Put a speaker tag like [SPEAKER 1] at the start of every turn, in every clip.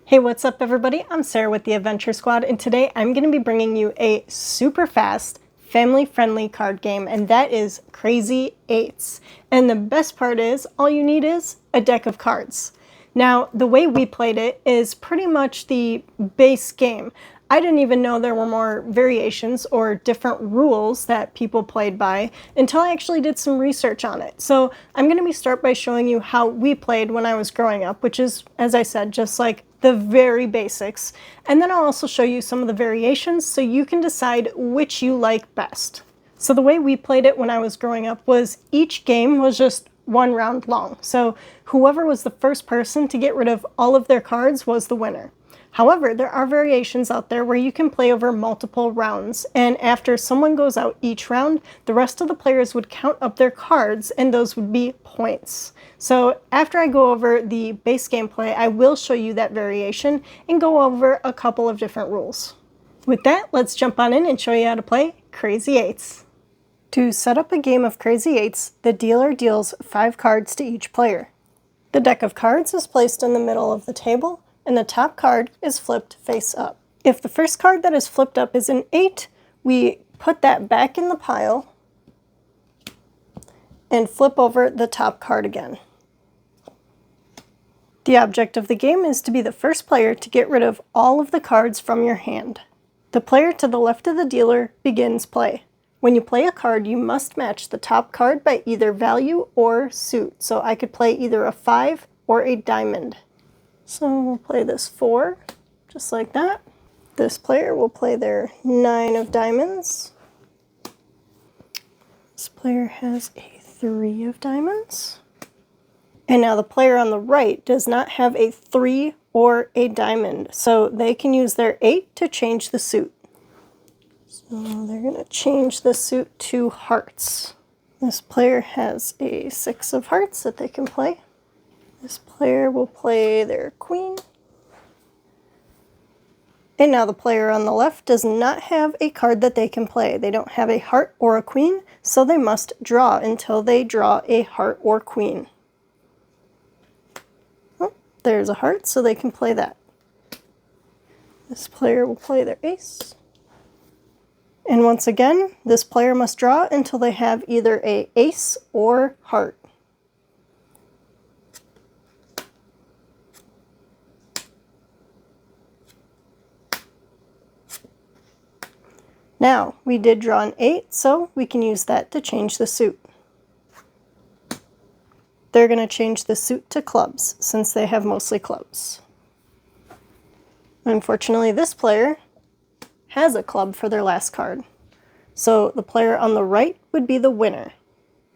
[SPEAKER 1] Hey, what's up everybody? I'm Sarah with the Adventure Squad, and today I'm going to be bringing you a super fast, family-friendly card game, and that is Crazy 8's. And the best part is, all you need is a deck of cards. Now, the way we played it is pretty much the base game. I didn't even know there were more variations or different rules that people played by until I actually did some research on it. So I'm going to start by showing you how we played when I was growing up, which is, as I said, just like the very basics. And then I'll also show you some of the variations so you can decide which you like best. So the way we played it when I was growing up was each game was just one round long. So whoever was the first person to get rid of all of their cards was the winner. However, there are variations out there where you can play over multiple rounds, and after someone goes out each round, the rest of the players would count up their cards, and those would be points. So after I go over the base gameplay, I will show you that variation and go over a couple of different rules. With that, let's jump on in and show you how to play Crazy 8's. To set up a game of Crazy 8's, the dealer deals 5 cards to each player. The deck of cards is placed in the middle of the table, and the top card is flipped face up. If the first card that is flipped up is an 8, we put that back in the pile and flip over the top card again. The object of the game is to be the first player to get rid of all of the cards from your hand. The player to the left of the dealer begins play. When you play a card, you must match the top card by either value or suit. So I could play either a 5 or a diamond. So we'll play this 4, just like that. This player will play their 9 of diamonds. This player has a 3 of diamonds. And now the player on the right does not have a 3 or a diamond, so they can use their 8 to change the suit. So they're going to change the suit to hearts. This player has a 6 of hearts that they can play. This player will play their queen. And now the player on the left does not have a card that they can play. They don't have a heart or a queen, so they must draw until they draw a heart or queen. Oh, there's a heart, so they can play that. This player will play their ace. And once again, this player must draw until they have either an ace or heart. Now, we did draw an 8, so we can use that to change the suit. They're going to change the suit to clubs, since they have mostly clubs. Unfortunately, this player has a club for their last card. So the player on the right would be the winner.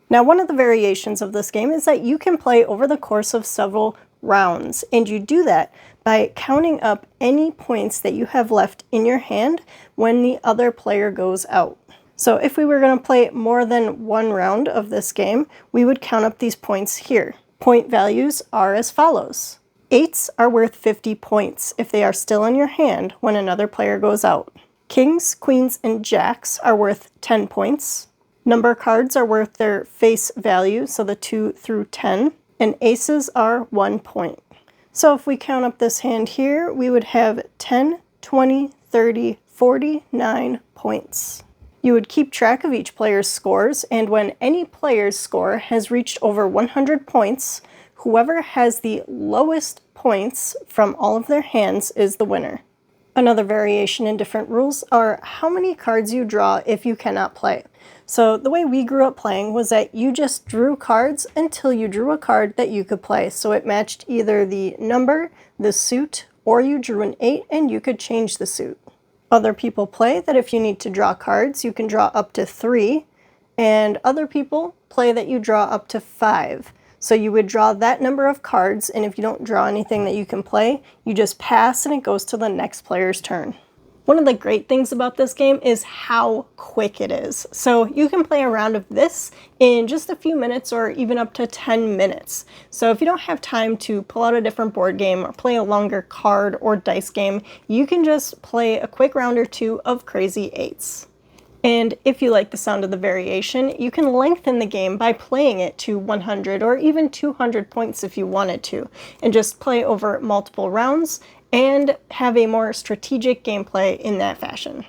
[SPEAKER 1] Now, one of the variations of this game is that you can play over the course of several rounds, and you do that by counting up any points that you have left in your hand when the other player goes out. So if we were going to play more than one round of this game, we would count up these points here. Point values are as follows. 8's are worth 50 points if they are still in your hand when another player goes out. Kings, queens, and jacks are worth 10 points. Number cards are worth their face value, so the 2 through 10, and aces are 1 point. So if we count up this hand here, we would have 10, 20, 30, 49 points. You would keep track of each player's scores, and when any player's score has reached over 100 points, whoever has the lowest points from all of their hands is the winner. Another variation in different rules are how many cards you draw if you cannot play. So the way we grew up playing was that you just drew cards until you drew a card that you could play. So it matched either the number, the suit, or you drew an 8 and you could change the suit. Other people play that if you need to draw cards, you can draw up to 3, and other people play that you draw up to 5. So you would draw that number of cards, and if you don't draw anything that you can play, you just pass and it goes to the next player's turn. One of the great things about this game is how quick it is. So you can play a round of this in just a few minutes or even up to 10 minutes. So if you don't have time to pull out a different board game or play a longer card or dice game, you can just play a quick round or two of Crazy 8's. And if you like the sound of the variation, you can lengthen the game by playing it to 100 or even 200 points if you wanted to, and just play over multiple rounds and have a more strategic gameplay in that fashion.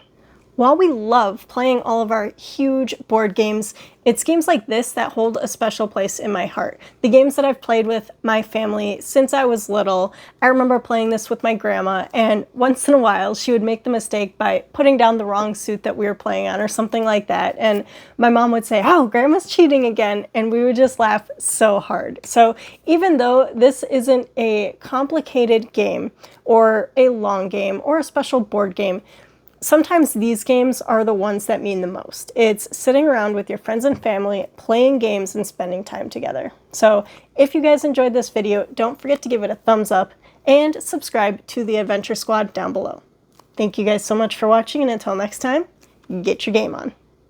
[SPEAKER 1] While we love playing all of our huge board games, it's games like this that hold a special place in my heart. The games that I've played with my family since I was little. I remember playing this with my grandma, and once in a while she would make the mistake by putting down the wrong suit that we were playing on or something like that, and my mom would say, "Oh, grandma's cheating again," and we would just laugh so hard. So even though this isn't a complicated game or a long game or a special board game, sometimes these games are the ones that mean the most. It's sitting around with your friends and family, playing games and spending time together. So if you guys enjoyed this video, don't forget to give it a thumbs up and subscribe to the Adventure Squad down below. Thank you guys so much for watching, and until next time, get your game on.